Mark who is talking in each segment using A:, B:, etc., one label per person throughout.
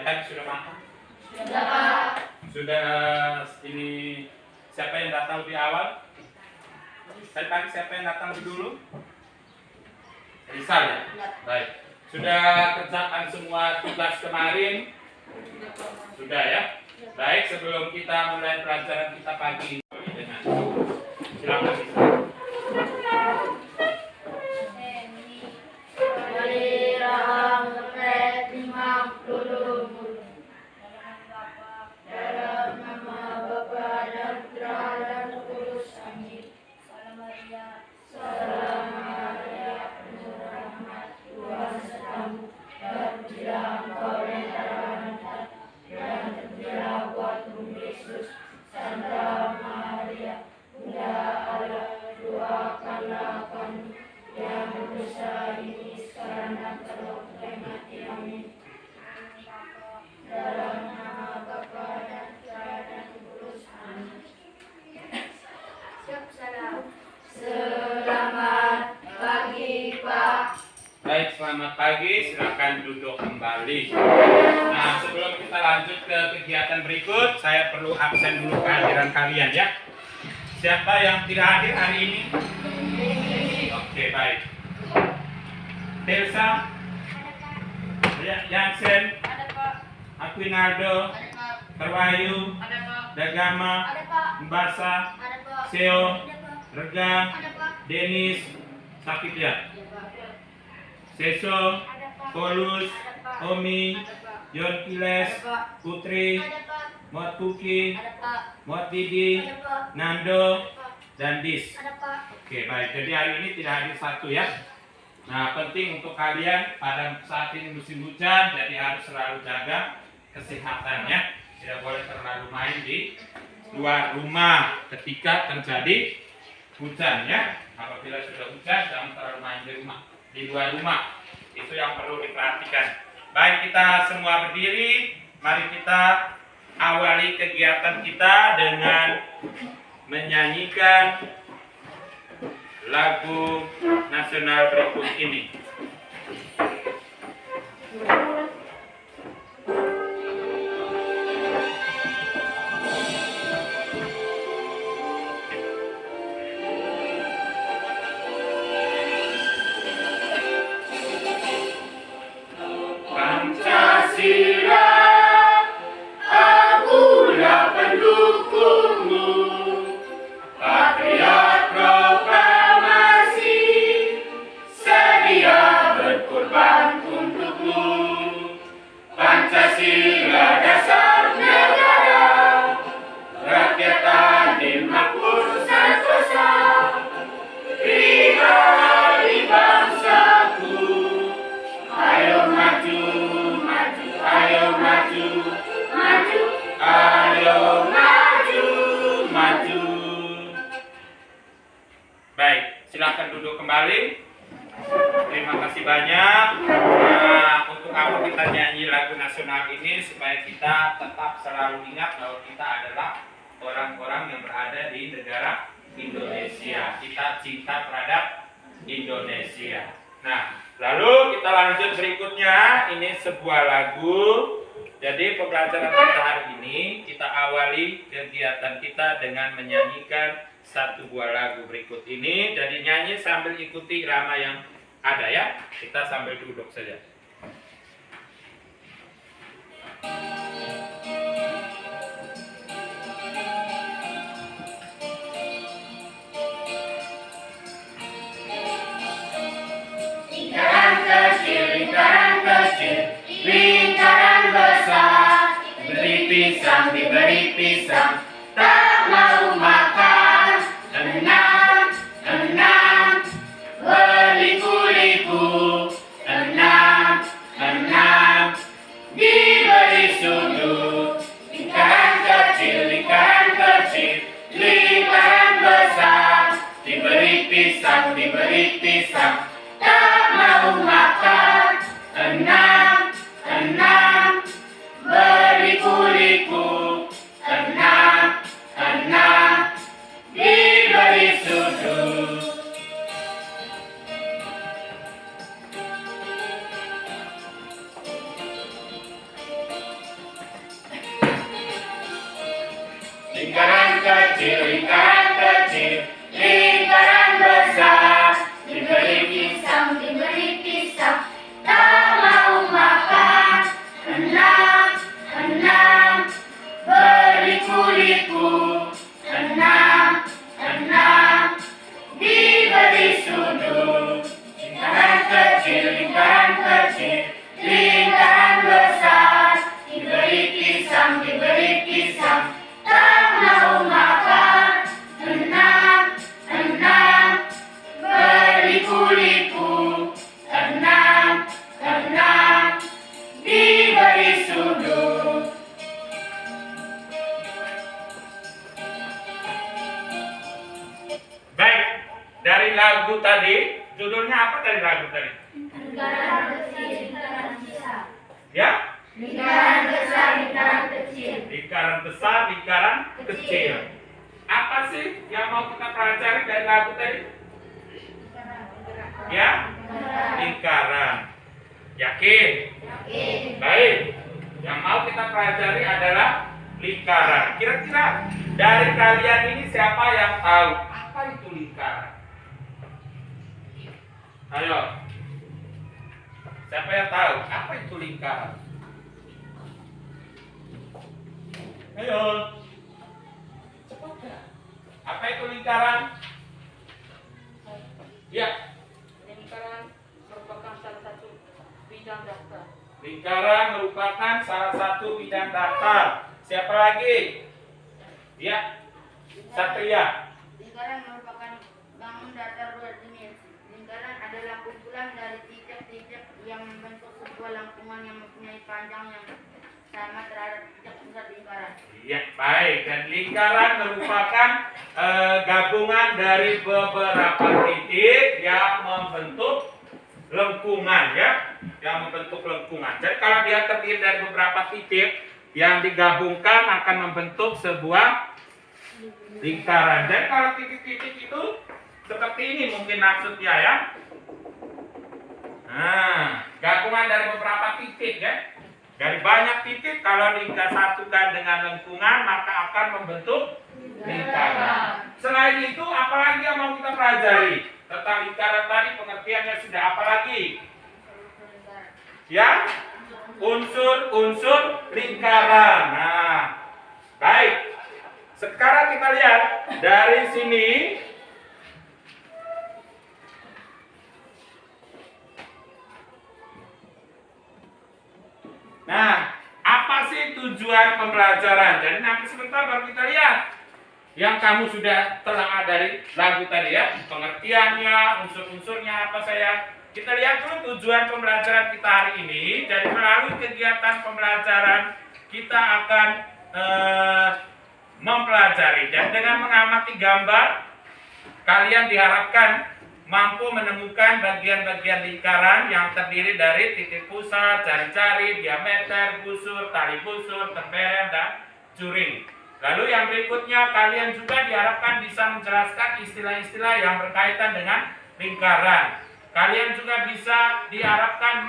A: Tadi sudah makan?
B: Sudah.
A: Sudah. Ini siapa yang datang lebih awal? Tadi pagi siapa yang datang lebih dulu? Rizal ya? Baik. Sudah kerjakan semua tugas kemarin? Sudah ya? Baik, sebelum kita mulai pelajaran kita pagi ini dengan silakan Rizal. Baik, selamat pagi. Silakan duduk kembali. Nah, sebelum kita lanjut ke kegiatan berikut, saya perlu absen dulu kehadiran kalian ya. Siapa yang tidak hadir hari ini? Oke, baik. Telsa? Yansen? Aquinaldo? Terwayu? Dagama? Mbasa? Seo? Rega? Denis? Sakit ya? Seso, Polus, Omi, Yon Kiles, Putri, Muat Kuki, Muat Didi, Nando, dan Dis. Oke, baik. Jadi hari ini tidak hadir satu ya. Nah, penting untuk kalian pada saat ini musim hujan, jadi harus selalu jaga kesehatannya. Tidak boleh terlalu main di luar rumah ketika terjadi hujan ya. Apabila sudah hujan, jangan terlalu main di luar rumah. Itu yang perlu diperhatikan. Baik, kita semua berdiri. Mari kita awali kegiatan kita dengan menyanyikan lagu nasional berikut ini. Baik, silakan duduk kembali. Terima kasih banyak. Nah, untuk apa kita nyanyi lagu nasional ini supaya kita tetap selalu ingat bahwa kita adalah orang-orang yang berada di negara Indonesia. Kita cinta terhadap Indonesia. Nah, lalu kita lanjut berikutnya. Ini sebuah lagu. Jadi pembelajaran kita hari ini kita awali kegiatan kita dengan menyanyikan satu buah lagu berikut ini. Jadi nyanyi sambil ikuti irama yang ada ya. Kita sambil duduk saja. Lingkaran kecil, lingkaran besar. Diberi pisang, tak mau makan. Enam, berliku-liku. Enam, diberi sudut. Lingkaran kecil, lingkaran besar. Diberi pisang, tak mau makan. Enam, berliku-liku. Enam, diberi sudut. tadi lagu tadi?
B: Lingkaran kecil, lingkaran sisa.
A: Ya?
B: Lingkaran besar, lingkaran kecil.
A: Lingkaran besar, lingkaran kecil. Apa sih yang mau kita pelajari dari lagu tadi? Ya? Lingkaran. Yakin?
B: Yakin.
A: Baik. Yang mau kita pelajari adalah lingkaran. Kira-kira dari kalian ini siapa yang tahu apa itu lingkaran? Ayo. Siapa yang tahu apa itu lingkaran? Ayo. Cepat ya. Apa itu lingkaran? Ya.
C: Lingkaran merupakan salah satu bidang datar.
A: Lingkaran merupakan salah satu bidang datar. Siapa lagi? Ya. Satria.
B: Lingkaran merupakan bangun datar berdimensi. Lingkaran adalah kumpulan dari titik-titik yang membentuk sebuah lengkungan yang mempunyai panjang yang sama terhadap titik pusat lingkaran.
A: Ya, baik. Dan lingkaran merupakan gabungan dari beberapa titik yang membentuk lengkungan, ya, yang membentuk lengkungan. Jadi kalau dia terdiri dari beberapa titik yang digabungkan akan membentuk sebuah lingkaran. Dan kalau titik-titik itu seperti ini mungkin maksudnya, ya. Nah, gabungan dari beberapa titik, ya. Dari banyak titik kalau disatukan dengan lengkungan maka akan membentuk lingkaran. Selain itu apalagi yang mau kita pelajari tentang lingkaran tadi, pengertiannya sudah, apalagi? Ya, unsur-unsur lingkaran. Nah, baik. Sekarang kita lihat dari sini. Nah, apa sih tujuan pembelajaran? Jadi nanti sebentar baru kita lihat yang kamu sudah telah dari lagu tadi, ya, pengertiannya, unsur-unsurnya apa saya. Kita lihat dulu tujuan pembelajaran kita hari ini. Jadi melalui kegiatan pembelajaran kita akan mempelajari. Dan dengan mengamati gambar, kalian diharapkan mampu menemukan bagian-bagian lingkaran yang terdiri dari titik pusat, jari-jari, diameter, busur, tali busur, temperen, dan juring. Lalu yang berikutnya, kalian juga diharapkan bisa menjelaskan istilah-istilah yang berkaitan dengan lingkaran. Kalian juga bisa diharapkan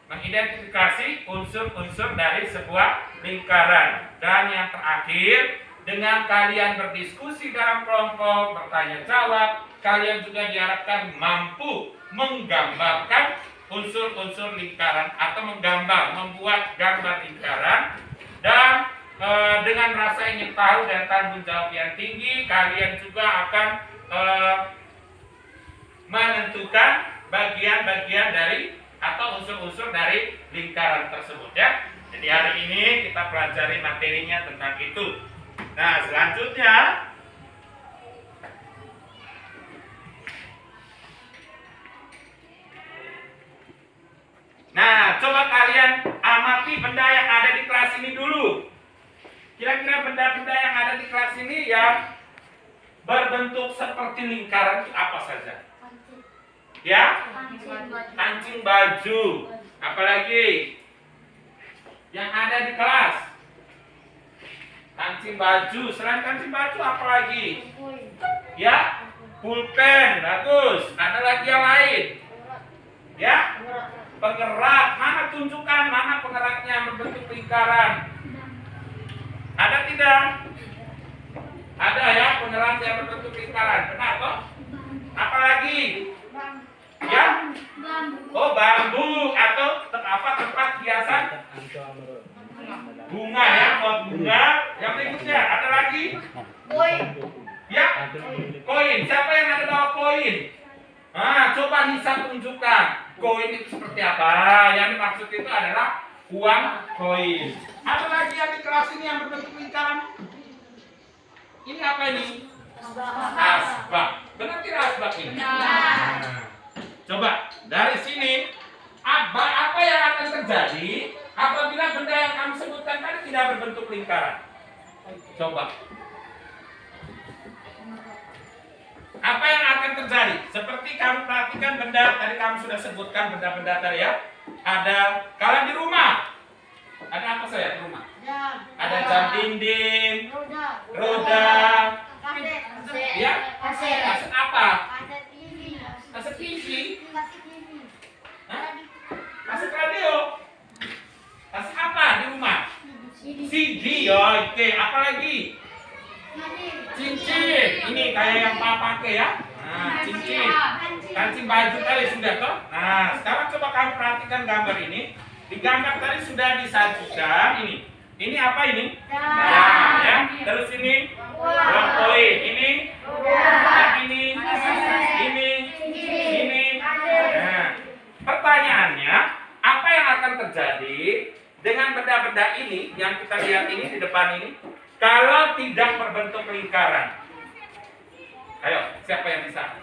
A: mengidentifikasi unsur-unsur dari sebuah lingkaran. Dan yang terakhir, dengan kalian berdiskusi dalam kelompok, bertanya jawab, kalian juga diharapkan mampu menggambarkan unsur-unsur lingkaran atau membuat gambar lingkaran. Dan dengan rasa ingin tahu dan tanggung jawab yang tinggi, kalian juga akan menentukan bagian-bagian dari atau unsur-unsur dari lingkaran tersebut, ya. Jadi hari ini kita pelajari materinya tentang itu. Nah, selanjutnya coba kalian amati benda yang ada di kelas ini dulu. Kira-kira benda-benda yang ada di kelas ini yang berbentuk seperti lingkaran itu apa saja? Ya? Kancing baju. Apalagi? Yang ada di kelas? Kancing baju. Selain kancing baju apa lagi? Ya, pulpen. Bagus. Ada lagi yang lain? Ya, penggerak. Mana tunjukkan mana penggeraknya yang berbentuk lingkaran? Ada tidak? Ada, ya, penggerak yang berbentuk lingkaran. Benar toh? Apa lagi? Ya? Oh, bambu atau tempat hiasan bunga, ya, pot bunga. Yang berikutnya ada lagi?
B: Koin.
A: Ya, koin. Siapa yang ada bawa koin? Coba Nisa tunjukkan koin itu seperti apa. Yang dimaksud itu adalah uang koin. Ada lagi yang di kelas ini yang berbentuk lingkaran? Ini apa ini? Asbak. Benar tidak asbak ini? Coba dari sini apa yang akan terjadi apabila benda yang kamu sebutkan tadi tidak berbentuk lingkaran? Coba. Apa yang akan terjadi? Seperti kamu perhatikan benda, tadi kamu sudah sebutkan benda-benda tadi ya. Ada, kalau di rumah, ada apa saya di rumah? Ada jam dinding, roda, ya, kaset apa? Kaset TV, hah? Kaset radio, kaset apa di rumah? CD, ya, oke. Apa lagi? Cincin, ini kayak yang papa pakai ya. Nah, cincin, kancing baju tadi sudah toh. Nah, sekarang coba kamu perhatikan gambar ini. Di gambar tadi sudah disajikan ini. Ini apa ini? Jam, ya. Terus ini uang koin. Ini, yang ini. Nah, pertanyaannya, apa yang akan terjadi dengan benda-benda ini yang kita lihat ini di depan ini? Kalau tidak berbentuk lingkaran. Ayo, siapa yang bisa?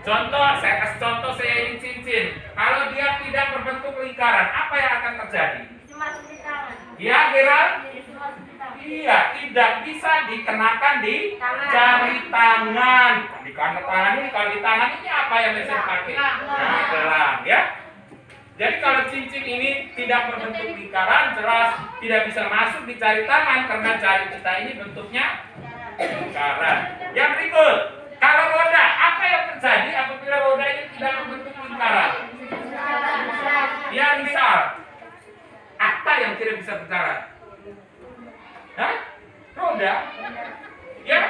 A: Contoh, saya kasih contoh, saya ini cincin. Kalau dia tidak berbentuk lingkaran, apa yang akan terjadi? Ya, kira? Iya, tidak bisa dikenakan di jari tangan. Dikenakan tangan ini, kalau di tangan ini apa yang bisa dipakai? Nah, gelang, ya. Jadi kalau cincin ini tidak berbentuk lingkaran, jelas tidak bisa masuk di jari tangan karena jari kita ini bentuknya lingkaran. Yang berikut, kalau roda, apa yang terjadi apabila roda ini tidak berbentuk lingkaran? Ya, misal, apa yang tidak bisa berjalan? Hah? Roda? Ya?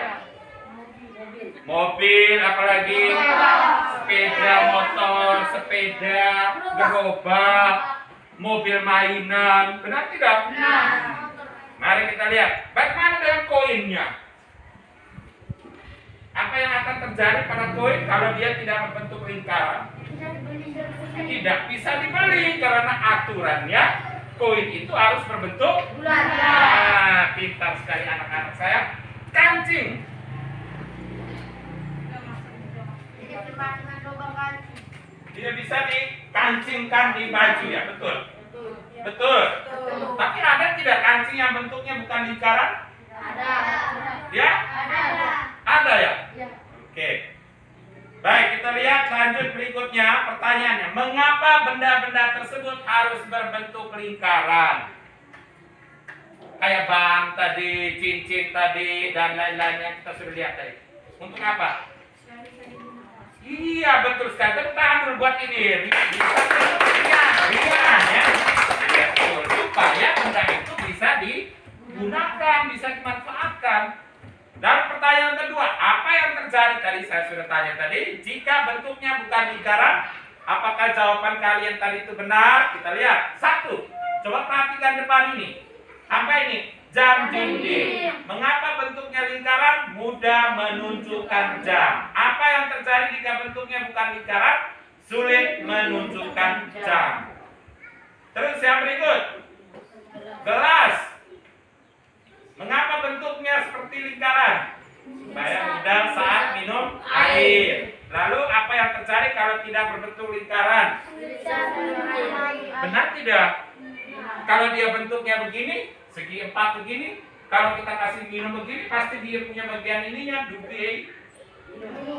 A: Mobil, apalagi sepeda motor, sepeda, gerobak, mobil mainan, benar tidak? Mari kita lihat, bagaimana dengan koinnya? Apa yang akan terjadi pada koin kalau dia tidak berbentuk lingkaran? Tidak bisa dibeli karena aturannya koin itu harus berbentuk bulat. Nah, pintar sekali anak-anak saya. Kancing. Tidak bisa dikancingkan di baju ya, betul? Betul. Tapi ada tidak kancing yang bentuknya bukan lingkaran?
B: Ada.
A: Ya? Ada ya? Oke. Baik, kita lihat lanjut berikutnya. Pertanyaannya, mengapa benda-benda tersebut harus berbentuk lingkaran? Kayak ban tadi, cincin tadi, dan lain-lainnya kita sudah lihat tadi. Untuk apa? Iya, betul sekali. Tepuk tangan dulu buat ini. Rian ya. Betul. Supaya benda itu bisa digunakan, bisa dimanfaatkan. Dan pertanyaan kedua, apa yang terjadi tadi saya sudah tanya tadi? Jika bentuknya bukan lingkaran, apakah jawaban kalian tadi itu benar? Kita lihat. 1. Coba perhatikan depan ini. Apa ini? Jam dinding. Mengapa bentuknya lingkaran? Mudah menunjukkan jam. Apa yang terjadi jika bentuknya bukan lingkaran? Sulit menunjukkan jam. Terus yang berikut. Gelas. Mengapa bentuknya seperti lingkaran? Supaya mudah saat minum air. Lalu apa yang terjadi kalau tidak berbentuk lingkaran? Benar tidak? Kalau dia bentuknya begini, segi 4 begini, kalau kita kasih minum begini, pasti dia punya bagian ininya, dubi,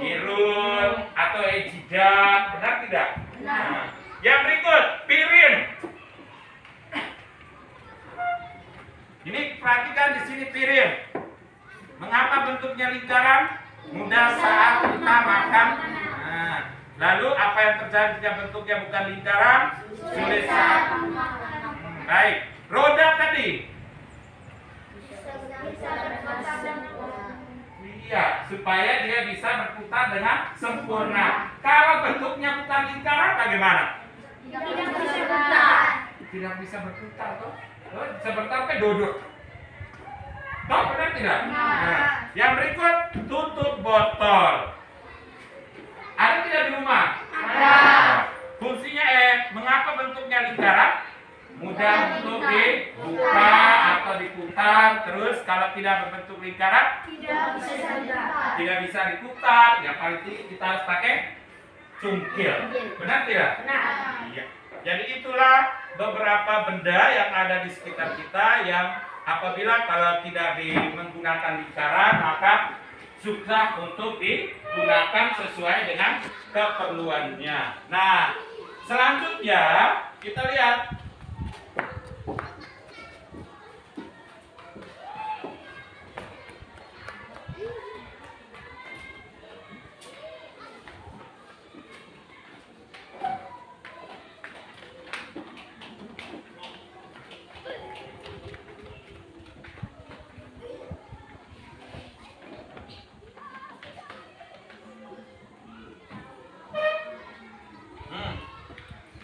A: irun, atau jidat, benar tidak? Nah, yang berikut, piring. Ini perhatikan di sini piring. Mengapa bentuknya lingkaran? Mudah saat kita makan. Nah, lalu apa yang terjadi jika bentuknya bukan lingkaran? Sulit saat. Baik, roda tadi. Iya, supaya dia bisa berputar dengan sempurna. Kalau bentuknya bukan lingkaran, bagaimana? Tidak bisa berputar, toh? Bisa berputar ke duduk. Toh, benar tidak? Nah, yang berikut, tutup botol. Ada tidak di rumah? Ada. Fungsinya mengapa bentuknya lingkaran? Mudah untuk dibuka atau diputar. Terus kalau tidak berbentuk lingkaran, tidak bisa diputar. Yang paling tinggi kita harus pakai cungkil. Benar tidak? Iya. Jadi itulah beberapa benda yang ada di sekitar kita yang Apabila kalau tidak menggunakan lingkaran, maka susah untuk digunakan sesuai dengan keperluannya. Nah, selanjutnya kita lihat.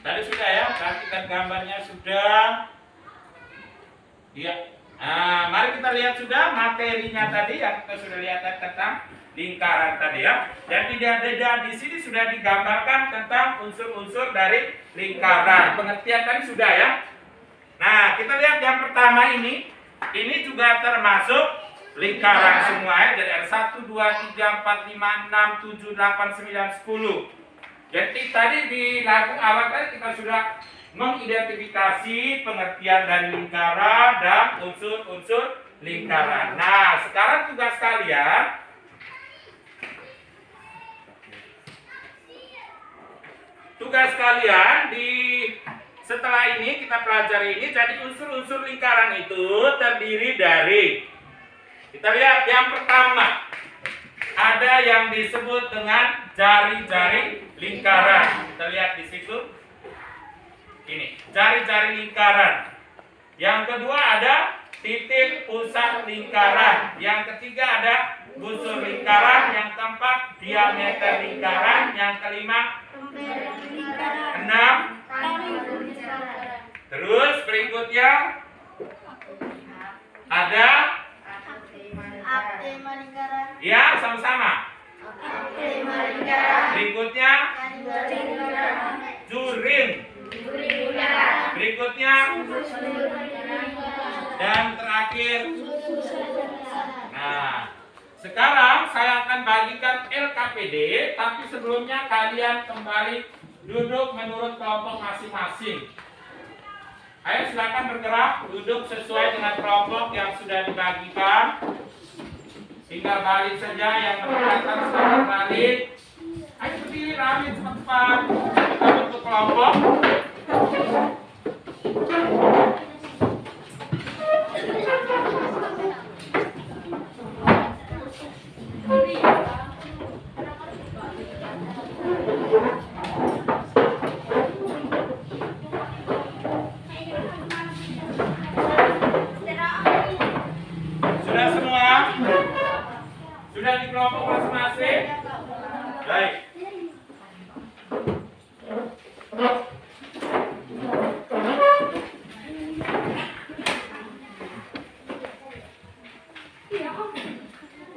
A: Tadi sudah ya, perhatikan gambarnya sudah. Iya. Nah, mari kita lihat sudah materinya tadi yang kita sudah lihat tentang lingkaran tadi ya. Jadi di sini sudah digambarkan tentang unsur-unsur dari lingkaran. Pengertian tadi sudah ya. Nah, kita lihat yang pertama ini. Ini juga termasuk lingkaran semua ya. Jadi ada 1, 2, 3, 4, 5, 6, 7, 8, 9, 10. Jadi tadi di lagu awal tadi kita sudah mengidentifikasi pengertian dari lingkaran dan unsur-unsur lingkaran. Nah, sekarang tugas kalian setelah ini kita pelajari ini. Jadi unsur-unsur lingkaran itu terdiri dari, kita lihat yang pertama, ada yang disebut dengan jari-jari lingkaran. Kita lihat di situ. Ini, jari-jari lingkaran. Yang kedua ada titik pusat lingkaran. Yang ketiga ada busur lingkaran. Yang keempat diameter lingkaran. Yang kelima 6. Terus berikutnya ada ya, sama-sama. Berikutnya jurin. Berikutnya dan terakhir. Nah, sekarang saya akan bagikan LKPD, tapi sebelumnya kalian kembali duduk menurut kelompok masing-masing. Ayo silakan bergerak, duduk sesuai dengan kelompok yang sudah dibagikan. Tinggal balik saja yang berkaitan sudah balik. Ayo berdiri rapi cepat-cepat. Kita bentuk kelompok. Sudah semua? Sudah di kelompok masing-masing? Baik.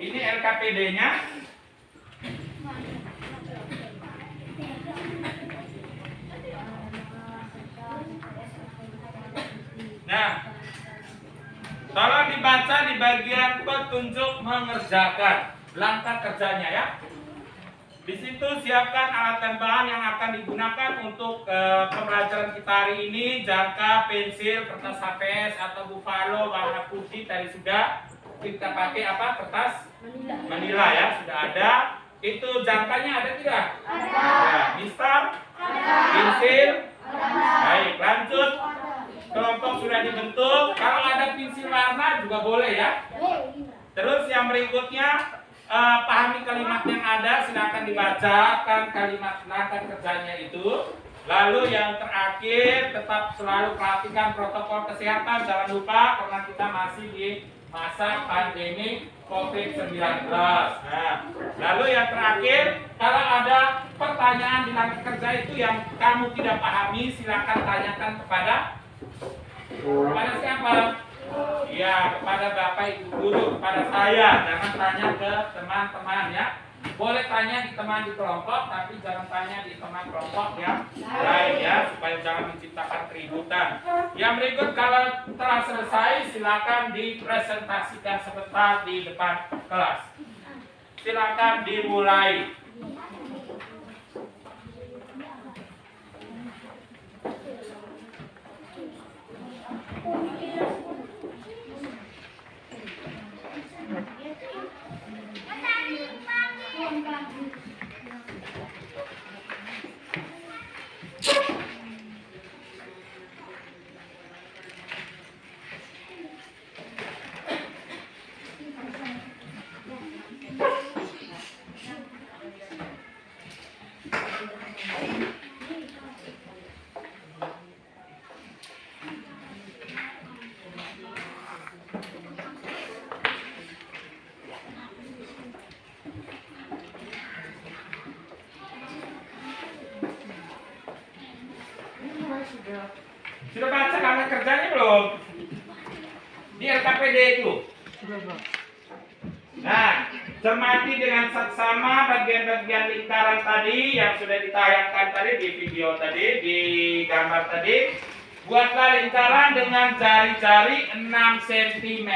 A: Ini LKPD-nya. Nah, tolong dibaca di bagian petunjuk mengerjakan. Langkah kerjanya ya. Di situ siapkan alat dan bahan yang akan digunakan untuk pembelajaran kita hari ini. Jangka, pensil, kertas HPS atau buffalo warna putih tadi sudah. Kita pakai apa? Kertas Manila ya, sudah ada. Itu jangkanya ada tidak? Ada. Mister? Pensil? Baik, lanjut. Kelompok sudah dibentuk. Kalau ada pensil warna juga boleh ya. Terus yang berikutnya, pahami kalimat yang ada, silakan dibacakan kalimat langkah kerjanya itu. Lalu yang terakhir, tetap selalu perhatikan protokol kesehatan, jangan lupa karena kita masih di masa pandemi COVID-19. Nah, lalu yang terakhir, kalau ada pertanyaan di langkah kerja itu yang kamu tidak pahami, silakan tanyakan kepada siapa? Ya, kepada Bapak Ibu Guru, kepada saya. Jangan tanya ke teman-teman ya. Boleh tanya di teman di kelompok, tapi jangan tanya di teman kelompok yang lain ya, supaya jangan menciptakan keributan. Yang berikut, kalau telah selesai, silakan dipresentasikan sebentar di depan kelas. Silakan dimulai. Sudah baca langkah kerjanya belum? Di LKPD itu. Nah, cermati dengan saksama bagian-bagian lingkaran tadi yang sudah ditayangkan tadi di video tadi, di gambar tadi. Buatlah lingkaran dengan jari-jari 6 cm.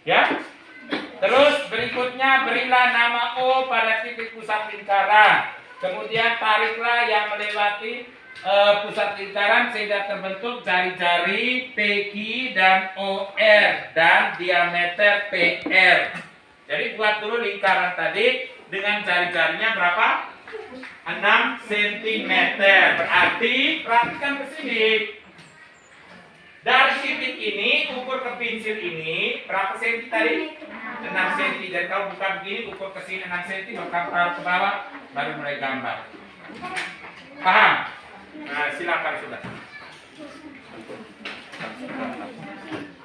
A: Ya. Terus berikutnya berilah nama O pada titik pusat lingkaran. Kemudian tariklah yang melewati pusat lingkaran sehingga terbentuk jari-jari PQ dan OR dan diameter PR. Jadi buat dulu lingkaran tadi dengan jari-jarinya berapa? 6 cm. Berarti perhatikan ke sini. Dari titik ini ukur ke pensil ini berapa senti tadi? 6 cm. Jadi kalau bukan begini ukur ke sini 6 cm, maka taruh ke bawah baru mulai gambar. Paham? Nah, silakan sudah.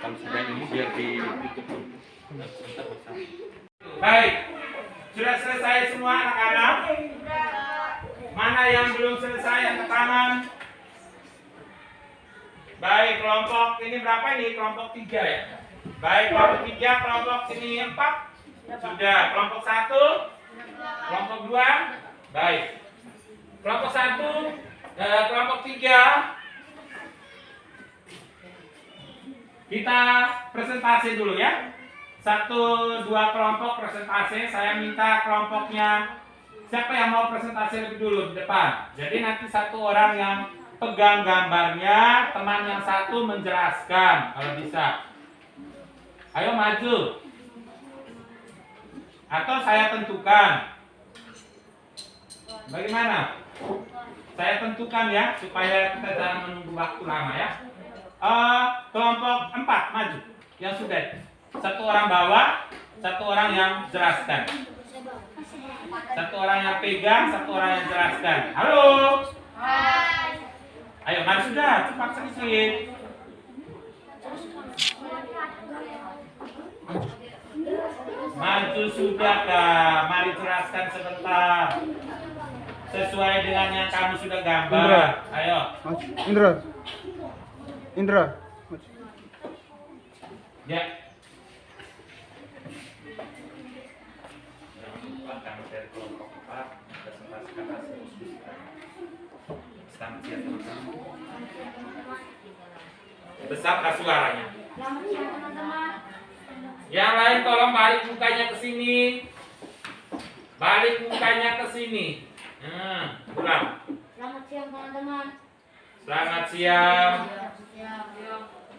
D: Kalau sudah ini biar ditutup.
A: Baik. Sudah selesai semua anak-anak? Mana yang belum selesai angkat tangan? Baik, kelompok ini berapa ini? Kelompok 3 ya? Baik, kelompok 3, kelompok sini 4. Sudah, kelompok 1, kelompok 2. Baik. Kelompok 1, kelompok 3. Kita presentasi dulu ya. 1, 2 kelompok presentasi. Saya minta kelompoknya siapa yang mau presentasi lebih dulu di depan. Jadi nanti satu orang yang pegang gambarnya, teman yang satu menjelaskan kalau bisa. Ayo maju. Atau saya tentukan. Bagaimana? Saya tentukan ya supaya kita jangan menunggu waktu lama ya. Kelompok 4 maju. Yang sudah. Satu orang bawa, satu orang yang jelaskan. Satu orang yang pegang, satu orang yang jelaskan. Halo.
B: Hai.
A: Ayo mari sudah, cepat sedikit. Maju sudah kak, mari jelaskan sebentar. Sesuai dengan yang kamu sudah gambar. Ayo.
E: Indra.
A: Ya. Besar suaranya.
B: Selamat siang teman-teman.
A: Yang lain tolong balik mukanya ke sini. Balik mukanya ke sini. Ulang.
B: Selamat siang teman-teman.
A: Selamat siang.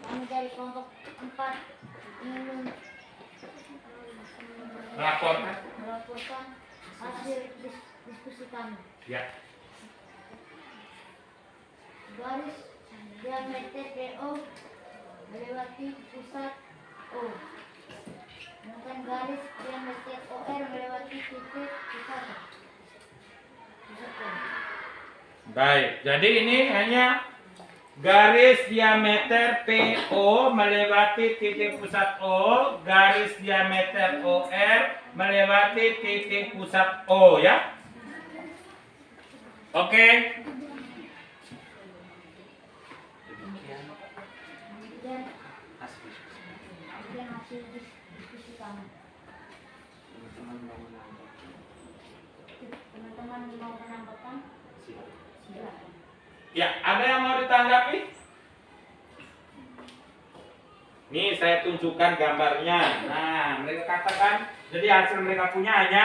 B: Kami dari kelompok 4 ingin
A: Melaporkan.
B: melaporkan hasil diskusi kami.
A: Ya.
B: Garis diameter PO melewati pusat O. Sedangkan garis diameter OR melewati titik pusat O.
A: Baik. Jadi ini hanya garis diameter PO melewati titik pusat O, garis diameter OR melewati titik pusat O ya. Oke.
B: Demikian hasil diskusi kami. Teman-teman mau menambahkan? Silakan.
A: Ya, ada yang mau ditanggapi? Nih saya tunjukkan gambarnya. Nah, mereka katakan, jadi hasil mereka punya hanya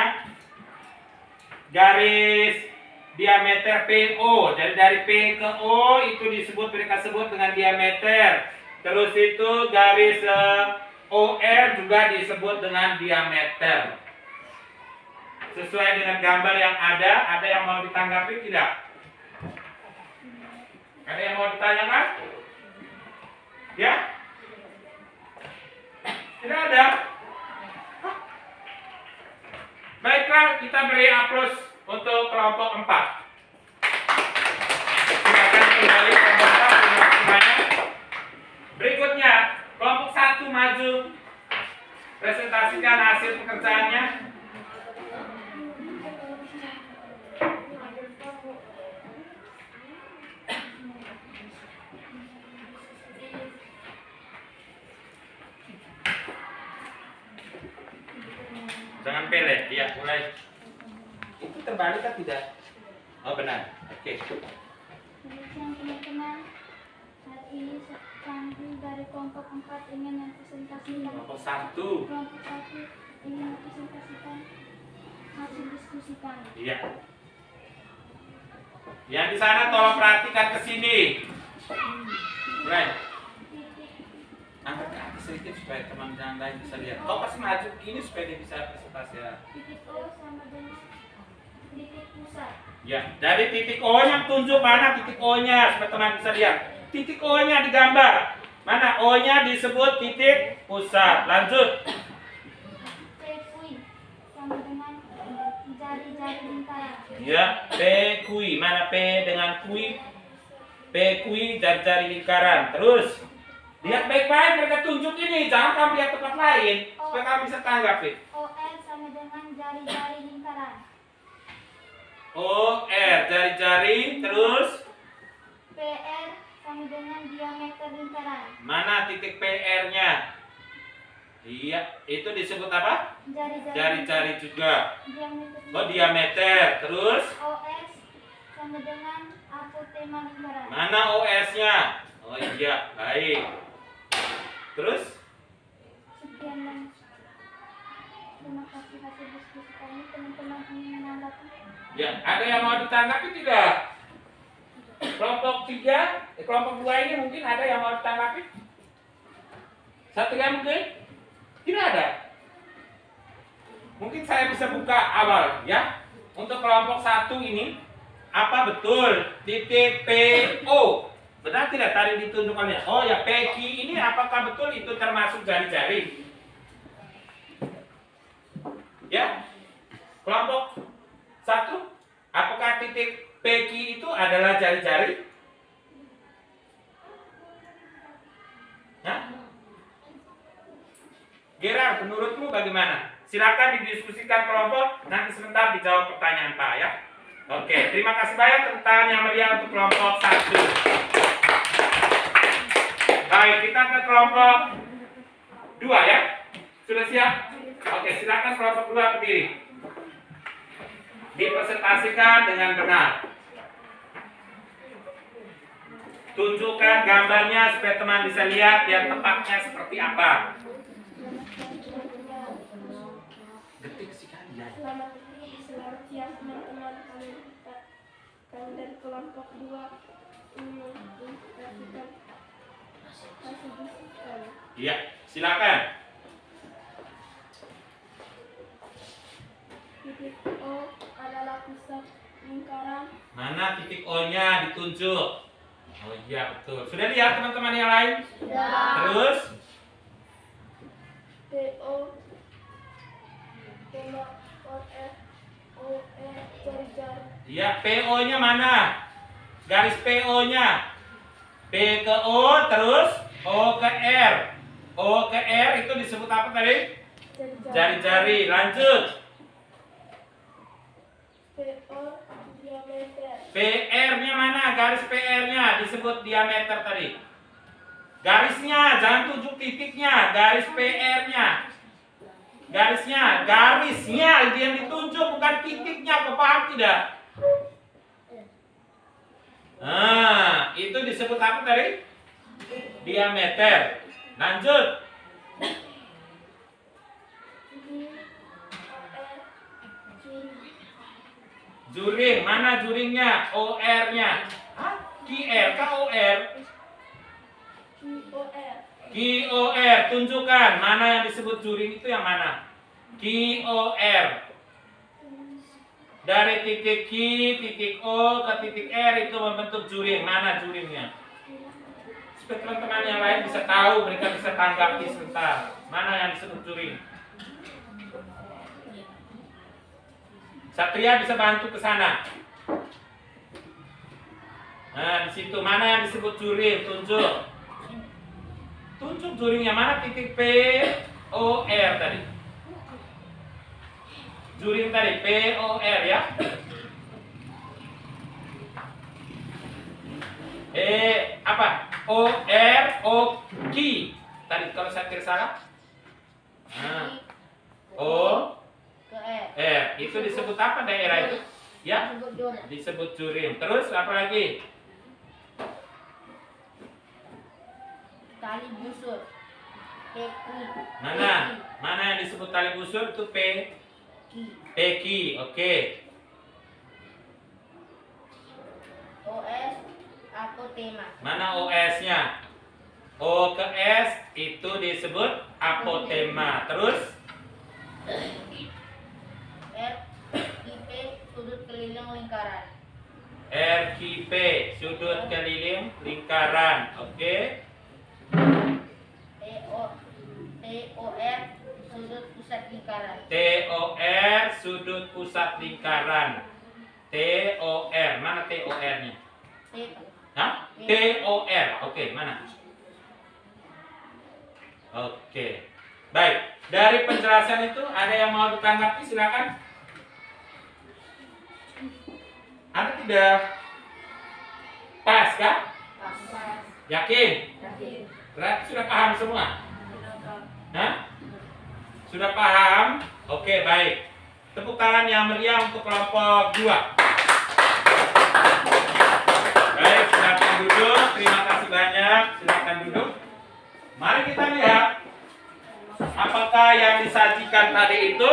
A: garis diameter PO. Jadi dari P ke O itu disebut, mereka sebut dengan diameter. Terus itu garis OR juga disebut dengan diameter. Sesuai dengan gambar yang ada yang mau ditanggapi tidak? Ada yang mau ditanyakan? Ya? Tidak ada? Baiklah, kita beri aplaus untuk kelompok 4. Silakan kembali kelompok 4 semuanya. Berikutnya, kelompok 1 maju. Presentasikan hasil pekerjaannya. Nempel ya, mulai. Itu terbalik kan tidak? Oh benar. Oke.
E: Selamat siang teman-teman. Hari ini kami dari kelompok 4 ingin mempresentasikan
A: Kelompok 1.
E: kelompok 1 ingin mempresentasikan hasil diskusikan.
A: Iya. Yang di sana tolong perhatikan ke sini. Mulai. Angkat ke atas sedikit supaya teman yang lain bisa lihat. Kau pasti maju begini supaya dia bisa presentasi ya.
E: Titik O sama dengan titik pusat.
A: Ya, dari titik O-nya tunjuk mana titik O-nya supaya teman bisa lihat. Titik O-nya digambar. Mana O-nya disebut titik pusat. Lanjut.
E: P kui sama dengan jari-jari lingkaran.
A: Ya, P kui. Mana P dengan kui? P kui jari-jari lingkaran. Terus lihat baik-baik mereka tunjuk ini. Jangan kamu lihat tempat lain supaya kamu bisa tanggapi.
E: OR sama dengan jari-jari lingkaran.
A: O R jari-jari. Terus
E: PR sama dengan diameter lingkaran.
A: mana titik PR-nya? Iya, itu disebut apa? Jari-jari juga.
E: Diameter.
A: Oh, diameter. Terus
E: OS sama dengan apotema lingkaran.
A: mana OS-nya? Oh iya, baik. Terus
E: Sekian dan terima kasih hasil diskusi kami. Teman-teman ingin menanggapi?
A: ya, ada yang mau ditanggapi tidak? Kelompok 3, kelompok 2 ini mungkin ada yang mau ditanggapi? Satu yang mungkin? Tidak ada. Mungkin saya bisa buka awal ya. Untuk kelompok 1 ini, apa betul titik PO? Benar tidak tadi ditunjukkannya? Oh ya, PQ ini apakah betul itu termasuk jari-jari? Ya, kelompok 1, apakah titik PQ itu adalah jari-jari? Hah? Gerard, menurutmu bagaimana? Silakan didiskusikan kelompok, nanti sebentar dijawab pertanyaan Pak ya. Oke, terima kasih banyak tepuk tangan yang meriah untuk kelompok 1. Baik, kita ke kelompok 2 ya. Sudah siap? Oke, silakan kelompok 2 berdiri. Dipresentasikan dengan benar. Tunjukkan gambarnya supaya teman bisa lihat yang tepatnya seperti apa. Detik sekali ya.
E: Selamat siang teman-teman. Kami dari kelompok 2 ingin mempresentasikan hasil diskusi kami.
A: Iya, silakan.
E: Titik O adalah pusat lingkaran.
A: Mana titik O-nya ditunjuk? Oh iya betul. Sudah lihat teman-teman yang lain? Terus
E: PO OF OE jari-jari.
A: iya, PO-nya mana? Garis PO-nya. P ke O terus O ke R. O ke R itu disebut apa tadi? Jari-jari. Lanjut.
E: PO diameter.
A: PR-nya mana? Garis PR-nya disebut diameter tadi. Garisnya, jangan tunjuk titiknya. Garis PR-nya. Garisnya itu yang ditunjuk, bukan titiknya. Kau paham tidak? Nah, itu disebut apa tadi? Diameter. Lanjut. Juring, mana juringnya? OR-nya. QR kah OR? QOR, tunjukkan mana yang disebut juring itu yang mana? QOR. Dari titik Q, titik O ke titik R itu membentuk juring. Mana juringnya? Supaya teman-teman yang lain bisa tahu, mereka bisa tanggapi sebentar. Mana yang disebut juring? Satria bisa bantu ke sana. Nah, di situ mana yang disebut juring? Tunjuk. Tunjuk juringnya mana titik P O R tadi. Juring tadi P O R ya. Apa? O R O Q. Tadi kalau saya kira salah. Nah. O
B: ke
A: R. Itu disebut apa daerah itu? Ya,
B: Disebut jodoh.
A: disebut jurim. Terus apa lagi?
B: Tali busur. Peki.
A: Mana yang disebut tali busur itu
B: Ki.
A: peki. Oke.
B: OS. Apotema.
A: Mana OS-nya? O ke S itu disebut apotema. Terus
B: RIP. Sudut keliling lingkaran.
A: RQP sudut keliling lingkaran. Oke.
B: TOR. Sudut pusat lingkaran.
A: TOR sudut pusat lingkaran. TOR. Mana TOR-nya?
B: T.
A: Hah? TOR. Oke, mana? Oke. Baik. Dari penjelasan itu ada yang mau ditanggapi, silakan. Ada tidak? Pas kah? Yakin? Berarti sudah paham semua? Hah? Sudah paham? Oke, baik. Tepuk tangan yang meriah untuk kelompok 2. Baik, silakan duduk. Terima kasih banyak. Silakan duduk. Mari kita lihat apakah yang disajikan tadi itu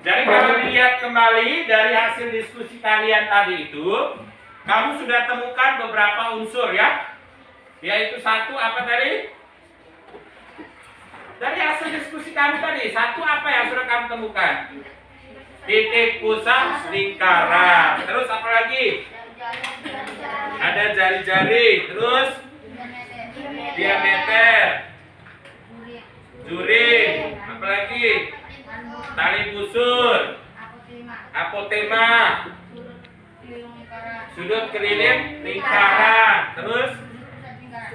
A: jadi kalau dilihat kembali dari hasil diskusi kalian tadi itu, kamu sudah temukan beberapa unsur ya, yaitu satu apa tadi? Dari hasil diskusi kami tadi, satu apa yang sudah kamu temukan? Titik pusat lingkaran. Terus apa lagi? Ada jari-jari. Terus diameter, juring. Apa lagi? Tali busur, apotema, sudut keliling lingkaran. Terus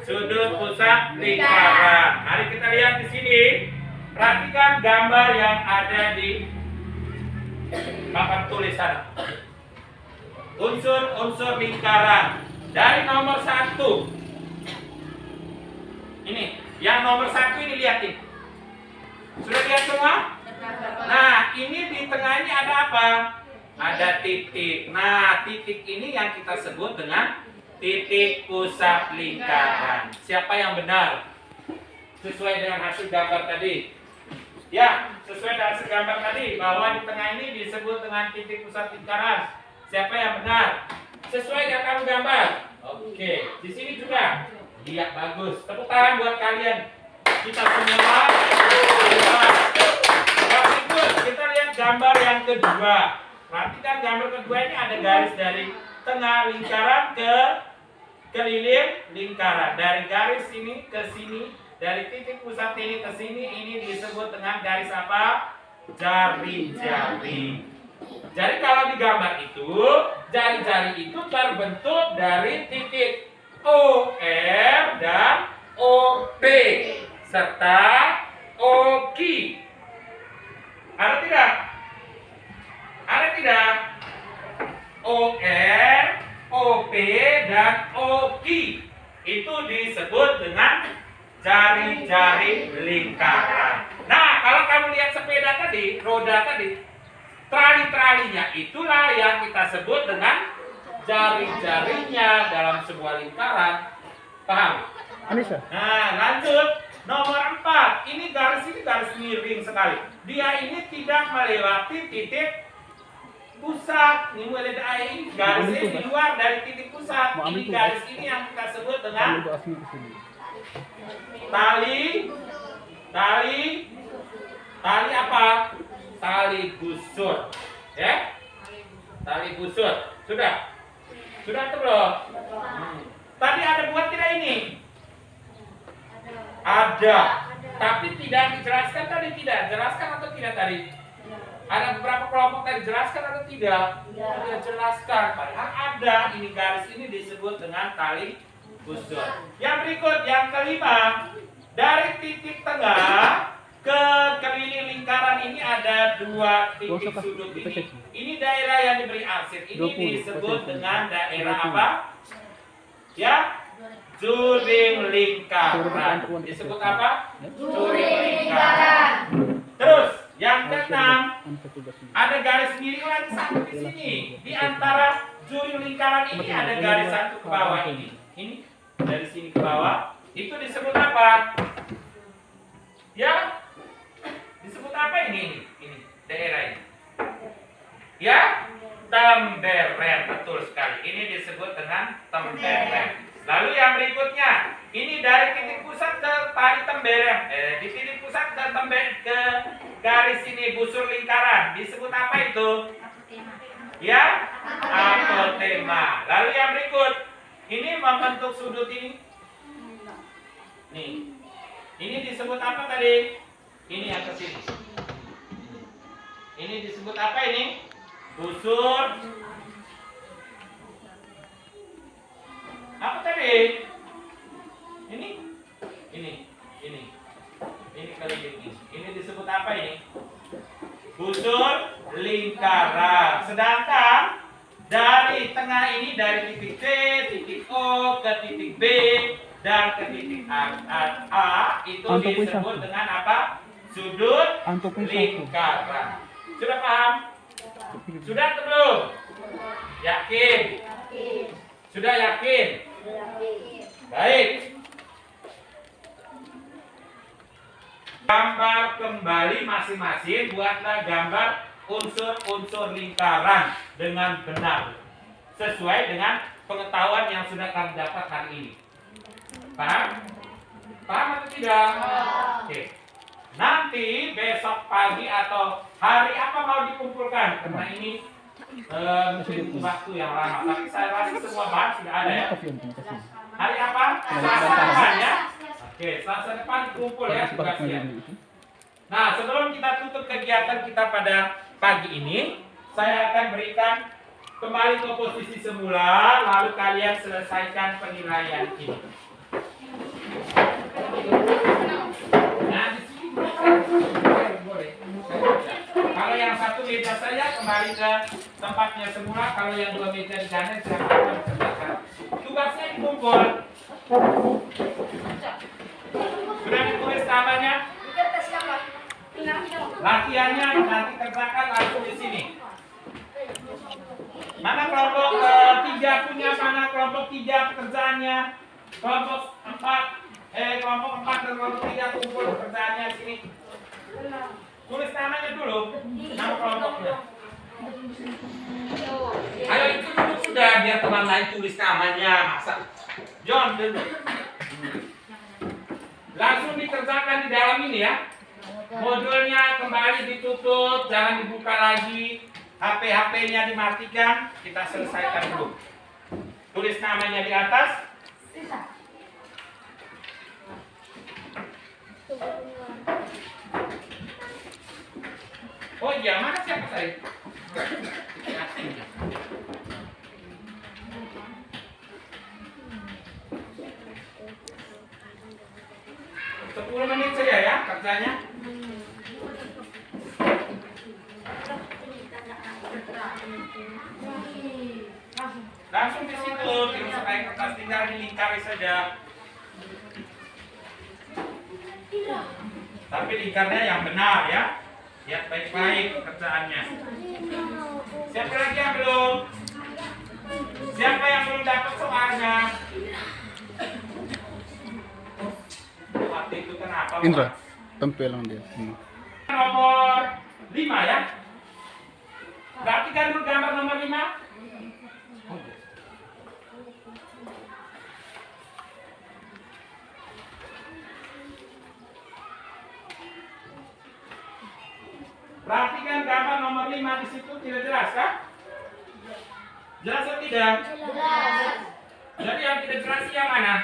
A: sudut pusat lingkaran. Mari kita lihat di sini. Perhatikan gambar yang ada di papan tulisan. Unsur-unsur lingkaran. Dari nomor 1. Ini, yang nomor 1 ini lihat ini. Sudah lihat semua? Nah, ini di tengahnya ada apa? Ada titik. Nah, titik ini yang kita sebut dengan titik pusat lingkaran. Siapa yang benar? Sesuai dengan hasil gambar tadi. Ya, sesuai dengan hasil gambar tadi bahwa di tengah ini disebut dengan titik pusat lingkaran. Siapa yang benar? Sesuai dengan kamu gambar. Oke, di sini juga. Lihat bagus. Tepuk tangan buat kalian. Kita semua. Berikut kita lihat gambar yang kedua. Perhatikan gambar kedua ini ada garis dari tengah lingkaran ke keliling lingkaran. Dari garis ini ke sini, dari titik pusat ini ke sini, ini disebut dengan garis apa? Jari-jari. Jadi kalau di gambar itu, jari-jari itu terbentuk dari titik OR dan OP serta OQ. Ada tidak? Ada tidak? OR, OP, dan OQ itu disebut dengan jari-jari lingkaran. Nah, kalau kamu lihat sepeda tadi, roda tadi, trali-tralinya itulah yang kita sebut dengan jari-jarinya dalam sebuah lingkaran. Paham?
F: Anissa.
A: Nah, lanjut. Nomor 4. Ini garis miring sekali. Dia ini tidak melewati titik pusat. Ini mulai dari garis ini di luar dari titik pusat. Ini garis ini yang kita sebut dengan tali apa? Tali busur. Ya? Tali busur. Sudah? Sudah atau belum? Tadi ada buat tidak ini? Ada. Tapi tidak dijelaskan tadi, tidak. Jelaskan atau tidak tadi? Ada beberapa kelompok tadi jelaskan atau tidak? Tidak jelaskan. Padahal ada. Ini garis ini disebut dengan tali busur. Yang berikut, yang kelima. Dari titik tengah ke keliling lingkaran ini ada dua titik sudut ini. Ini daerah yang diberi arsir. Ini disebut dengan daerah apa? Ya, juring lingkaran. Disebut apa? Juring lingkaran. Terus yang keenam, ada garis miring lagi satu di sini. Di antara juring lingkaran ini ada garis satu ke bawah ini. Ini dari sini ke bawah. Itu disebut apa? Ya, disebut apa ini? Ini daerah ini. Ya, temberen, betul sekali. Ini disebut dengan temberen. Lalu yang berikutnya, ini dari titik pusat ke tali temberen. Di titik pusat ke ke garis ini busur lingkaran. Disebut apa itu? Ya, apotema. Lalu yang berikut, ini membentuk sudut ini. Nih, ini disebut apa tadi? Ini atas sini. Ini disebut apa ini? Busur. Apa tadi? Ini keliling ini. Ini disebut apa ini? Busur lingkaran. Sedangkan dari tengah ini dari titik C, titik O ke titik B dan ke titik A itu disebut dengan apa? Sudut lingkaran. Sudah paham? Sudah atau belum? Yakin? Sudah yakin? Baik. Gambar kembali masing-masing, buatlah gambar unsur-unsur lingkaran dengan benar sesuai dengan pengetahuan yang sudah kami dapat hari ini. Paham? Paham atau tidak? Oke. Nanti besok pagi atau hari apa mau dikumpulkan? Karena ini mungkin waktu yang lama. Tapi saya rasa semua bahan sudah ada ya. Hari apa? Selasa depan ya. Oke, Selasa depan kumpul ya tugasnya. Nah, sebelum kita tutup kegiatan kita pada pagi ini, saya akan berikan kembali ke posisi semula, lalu kalian selesaikan penilaian ini. Nah, di sini boleh. Kalau yang satu meja saya kembali ke tempatnya semula, kalau yang dua meja di sana silakan kerjakan. Tugasnya dikumpul. Sudah ditulis namanya? Latihannya nanti kerjakan langsung di sini. Mana kelompok 3 punya, mana kelompok 3 pekerjaannya? Kelompok 4 dan kelompok 3 kumpul pekerjaannya sini. Tulis namanya dulu, nama kelompoknya. Ayo itu dulu sudah, biar teman lain tulis namanya. Masa John dulu. Langsung dikerjakan di dalam ini ya. Modulnya kembali ditutup, jangan dibuka lagi. HP-nya dimatikan, kita selesaikan dulu. Tulis namanya di atas. Oh iya, mana siapa tadi? 10 menit saja ya kerjanya. Langsung di situ, tidak usah pakai kertas, tinggal dilingkari saja. Tapi lingkarnya yang benar ya. Lihat baik-baik kerjaannya. Siapa lagi yang belum? Siapa yang belum dapat soalnya? Waktu itu kenapa?
F: Indra, tempel lang dia.
A: Nomor 5 ya. Berarti kan dulu gambar nomor 5? Perhatikan gambar nomor 5 di situ, tidak jelas kan? Jelas atau tidak?
E: Jelas.
A: Jadi yang tidak jelas yang mana?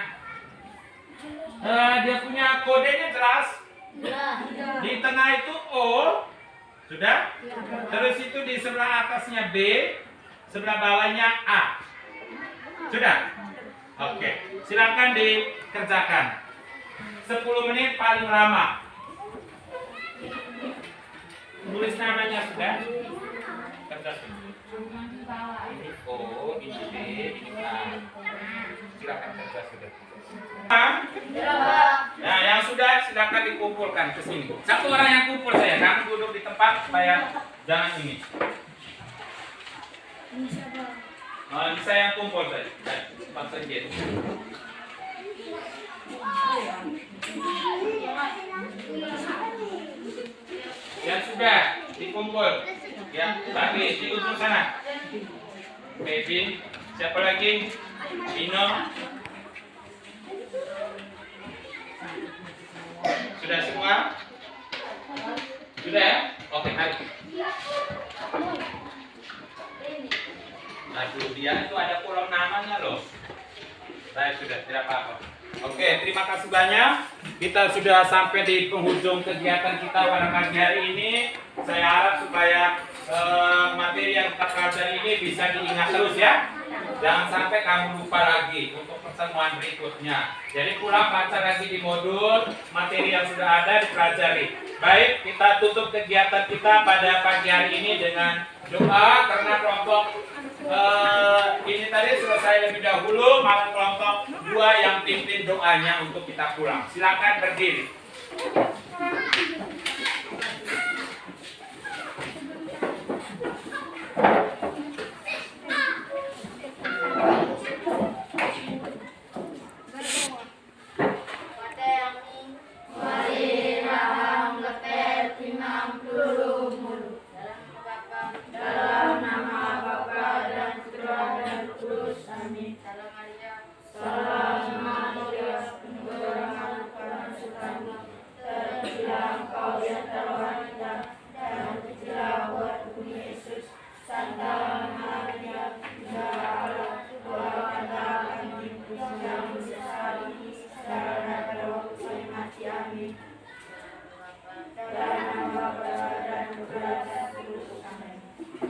A: Dia punya kodenya jelas. Di tengah itu O, sudah? Terus itu di sebelah atasnya B, sebelah bawahnya A. Sudah? Oke, silakan dikerjakan. 10 menit paling lama. Tulis namanya sudah. Kerjakan. Ini O, ini B, ini A. silakan kerja sudah.
B: Ya, Pak.
A: Nah, yang sudah silakan dikumpulkan ke sini. Satu orang yang kumpul saya, kamu duduk di tempat supaya jangan ini. Bisa yang kumpul saja. Cepat saja. Yang sudah dikumpul, ya, tapi di ujung sana. Baby, siapa lagi? Dino. Sudah semua? Sudah ya? Oke, mari. Aduh, dia itu ada kolom namanya loh. Saya sudah tidak apa-apa. Oke, terima kasih banyak. Kita sudah sampai di penghujung kegiatan kita pada pagi hari ini. Saya harap supaya materi yang kita pelajari ini bisa diingat terus ya. Jangan sampai kamu lupa lagi untuk pertemuan berikutnya. Jadi pulang baca lagi di modul materi yang sudah ada dipelajari. Baik, kita tutup kegiatan kita pada pagi hari ini dengan doa karena kelompok ini tadi selesai lebih dahulu, maka kelompok 2 yang pimpin doanya untuk kita pulang. Silakan berdiri.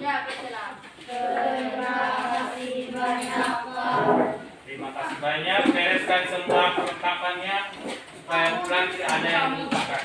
B: Ya, berselam.
A: Terima kasih banyak. Bereskan semua perlengkapannya supaya pulang tidak ada yang dilupakan.